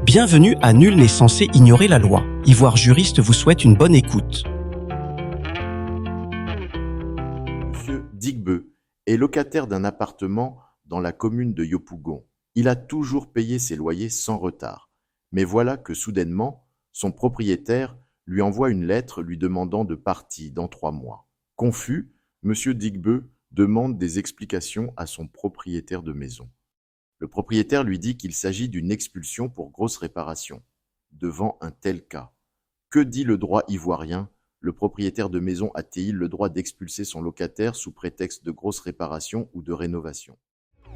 Bienvenue à Nul n'est censé ignorer la loi. Ivoire Juriste vous souhaite une bonne écoute. Monsieur Digbeu est locataire d'un appartement dans la commune de Yopougon. Il a toujours payé ses loyers sans retard. Mais voilà que soudainement, son propriétaire lui envoie une lettre lui demandant de partir dans 3 mois. Confus, Monsieur Digbeu demande des explications à son propriétaire de maison. Le propriétaire lui dit qu'il s'agit d'une expulsion pour grosse réparation. Devant un tel cas, que dit le droit ivoirien? Le propriétaire de maison a-t-il le droit d'expulser son locataire sous prétexte de grosse réparation ou de rénovation?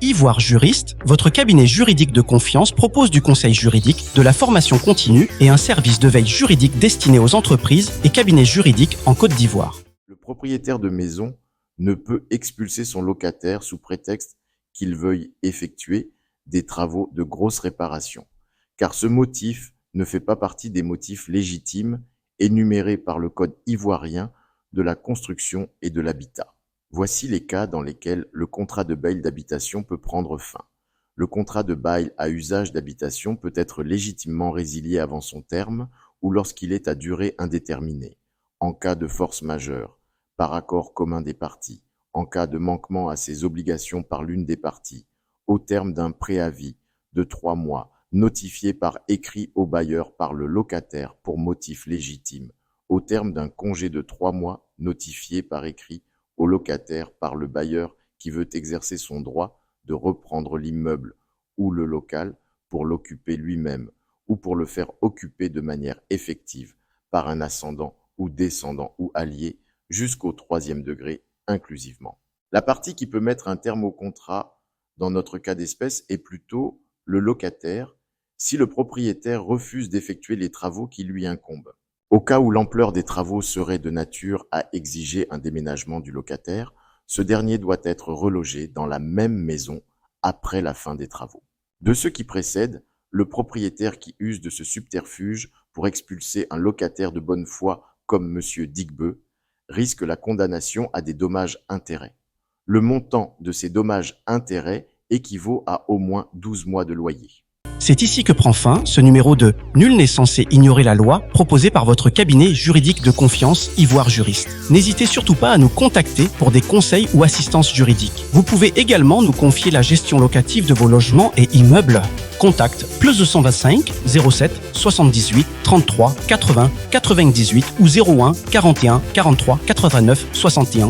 Ivoire Juriste, votre cabinet juridique de confiance, propose du conseil juridique, de la formation continue et un service de veille juridique destiné aux entreprises et cabinets juridiques en Côte d'Ivoire. Le propriétaire de maison ne peut expulser son locataire sous prétexte qu'il veuille effectuer des travaux de grosse réparation, car ce motif ne fait pas partie des motifs légitimes énumérés par le Code ivoirien de la construction et de l'habitat. Voici les cas dans lesquels le contrat de bail d'habitation peut prendre fin. Le contrat de bail à usage d'habitation peut être légitimement résilié avant son terme ou lorsqu'il est à durée indéterminée, en cas de force majeure, par accord commun des parties, en cas de manquement à ses obligations par l'une des parties, au terme d'un préavis de 3 mois, notifié par écrit au bailleur par le locataire pour motif légitime, au terme d'un congé de 3 mois, notifié par écrit au locataire par le bailleur qui veut exercer son droit de reprendre l'immeuble ou le local pour l'occuper lui-même ou pour le faire occuper de manière effective par un ascendant ou descendant ou allié jusqu'au 3e degré inclusivement. La partie qui peut mettre un terme au contrat, dans notre cas d'espèce, est plutôt le locataire si le propriétaire refuse d'effectuer les travaux qui lui incombent. Au cas où l'ampleur des travaux serait de nature à exiger un déménagement du locataire, ce dernier doit être relogé dans la même maison après la fin des travaux. De ce qui précède, le propriétaire qui use de ce subterfuge pour expulser un locataire de bonne foi comme M. Digbeu risque la condamnation à des dommages-intérêts. Le montant de ces dommages-intérêts équivaut à au moins 12 mois de loyer. C'est ici que prend fin ce numéro de Nul n'est censé ignorer la loi, proposé par votre cabinet juridique de confiance Ivoire Juriste. N'hésitez surtout pas à nous contacter pour des conseils ou assistances juridiques. Vous pouvez également nous confier la gestion locative de vos logements et immeubles. Contact +225 07 78 33 80 98 ou 01 41 43 89 61